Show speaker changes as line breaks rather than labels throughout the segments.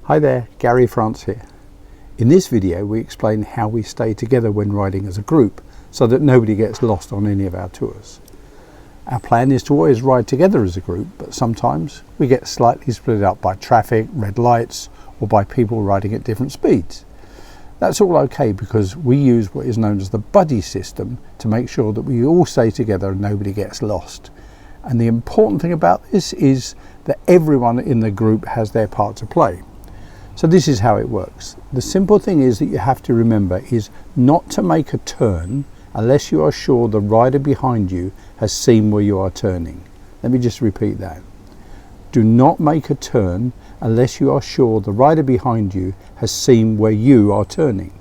Hi there, Gary France here. In this video we explain how we stay together when riding as a group so that nobody gets lost on any of our tours. Our plan is to always ride together as a group, but sometimes we get slightly split up by traffic, red lights, or by people riding at different speeds. That's all okay because we use what is known as the buddy system to make sure that we all stay together and nobody gets lost. And the important thing about this is that everyone in the group has their part to play. So this is how it works. The simple thing is that you have to remember is not to make a turn unless you are sure the rider behind you has seen where you are turning. Let me just repeat that. Do not make a turn unless you are sure the rider behind you has seen where you are turning.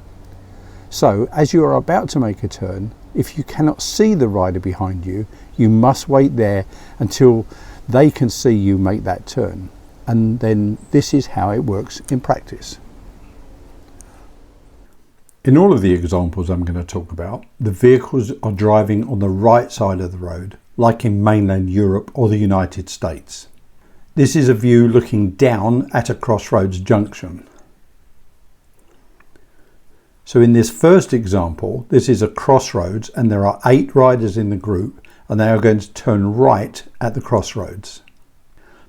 So as you are about to make a turn, if you cannot see the rider behind you, you must wait there until they can see you make that turn. And then this is how it works in practice. In all of the examples I'm going to talk about, the vehicles are driving on the right side of the road, like in mainland Europe or the United States. This is a view looking down at a crossroads junction. So in this first example, this is a crossroads and there are 8 riders in the group and they are going to turn right at the crossroads.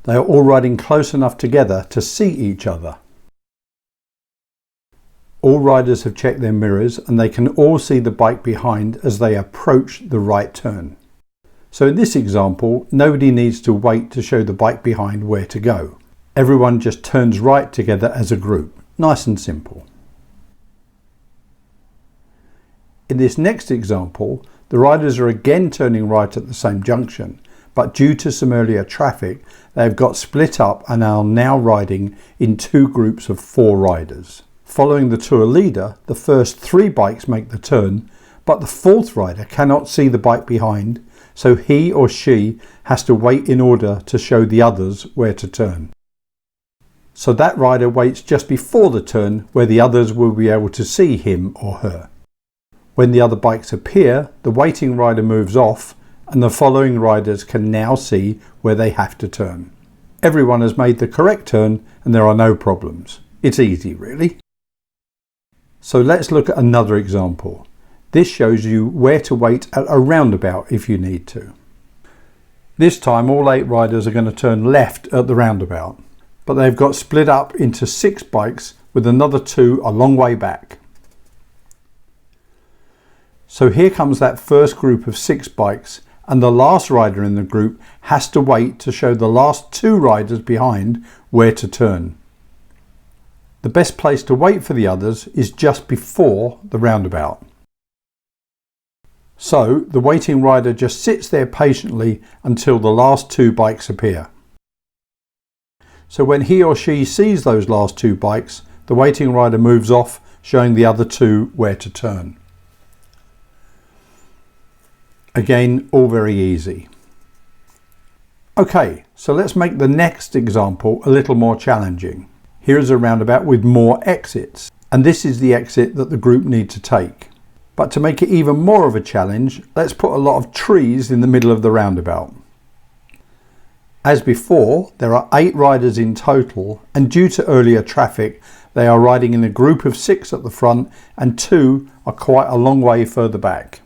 They are all riding close enough together to see each other. All riders have checked their mirrors and they can all see the bike behind as they approach the right turn. So in this example, nobody needs to wait to show the bike behind where to go. Everyone just turns right together as a group. Nice and simple. In this next example, the riders are again turning right at the same junction, but due to some earlier traffic, they have got split up and are now riding in 2 groups of 4 riders. Following the tour leader, the first 3 bikes make the turn, but the 4th rider cannot see the bike behind, so he or she has to wait in order to show the others where to turn. So that rider waits just before the turn where the others will be able to see him or her. When the other bikes appear, the waiting rider moves off and the following riders can now see where they have to turn. Everyone has made the correct turn and there are no problems. It's easy, really. So let's look at another example. This shows you where to wait at a roundabout if you need to. This time all 8 riders are going to turn left at the roundabout, but they've got split up into 6 bikes with another 2 a long way back. So here comes that first group of 6 bikes and the last rider in the group has to wait to show the last 2 riders behind where to turn. The best place to wait for the others is just before the roundabout. So the waiting rider just sits there patiently until the last 2 bikes appear. So when he or she sees those last 2 bikes, the waiting rider moves off, showing the other 2 where to turn. Again, all very easy. Okay, so let's make the next example a little more challenging. Here is a roundabout with more exits, and this is the exit that the group need to take. But to make it even more of a challenge, let's put a lot of trees in the middle of the roundabout. As before, there are 8 riders in total, and due to earlier traffic, they are riding in a group of 6 at the front and 2 are quite a long way further back.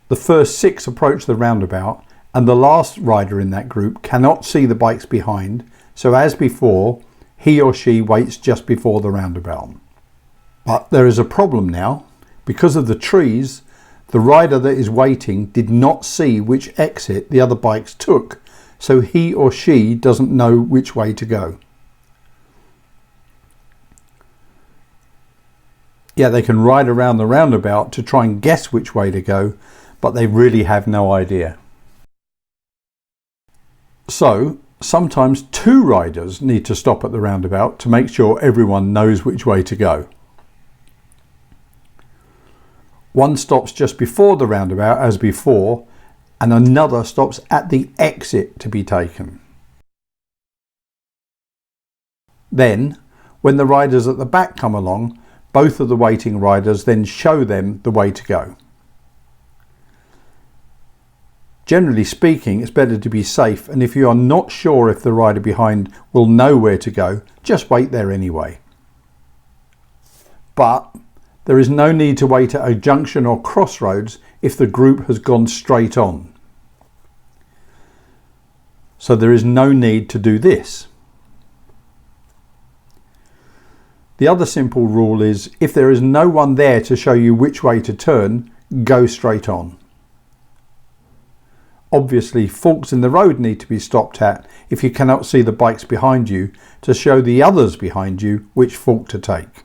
The first 6 approach the roundabout and the last rider in that group cannot see the bikes behind, so as before, he or she waits just before the roundabout. But there is a problem now. Because of the trees, the rider that is waiting did not see which exit the other bikes took, so he or she doesn't know which way to go. Yeah, they can ride around the roundabout to try and guess which way to go, but they really have no idea. So sometimes 2 riders need to stop at the roundabout to make sure everyone knows which way to go. One stops just before the roundabout as before, and another stops at the exit to be taken. Then, when the riders at the back come along, both of the waiting riders then show them the way to go. Generally speaking, it's better to be safe, and if you are not sure if the rider behind will know where to go, just wait there anyway. But there is no need to wait at a junction or crossroads if the group has gone straight on. So there is no need to do this. The other simple rule is, if there is no one there to show you which way to turn, go straight on. Obviously, forks in the road need to be stopped at if you cannot see the bikes behind you, to show the others behind you which fork to take.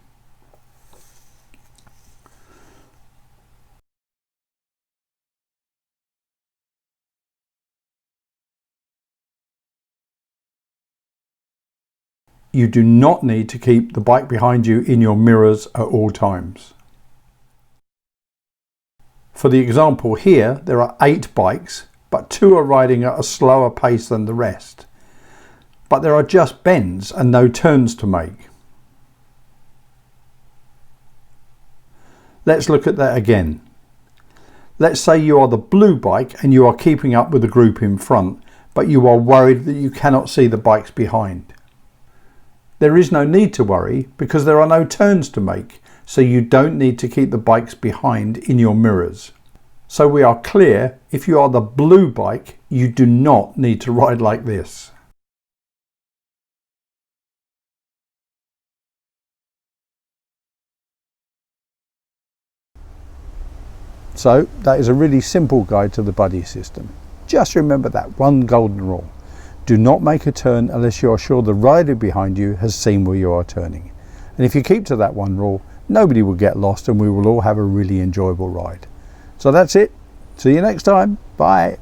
You do not need to keep the bike behind you in your mirrors at all times. For the example here, there are 8 bikes, but 2 are riding at a slower pace than the rest. But there are just bends and no turns to make. Let's look at that again. Let's say you are the blue bike and you are keeping up with the group in front, but you are worried that you cannot see the bikes behind. There is no need to worry because there are no turns to make, so you don't need to keep the bikes behind in your mirrors. So we are clear, if you are the blue bike, you do not need to ride like this. So that is a really simple guide to the buddy system. Just remember that one golden rule. Do not make a turn unless you are sure the rider behind you has seen where you are turning. And if you keep to that one rule, nobody will get lost and we will all have a really enjoyable ride. So that's it. See you next time. Bye.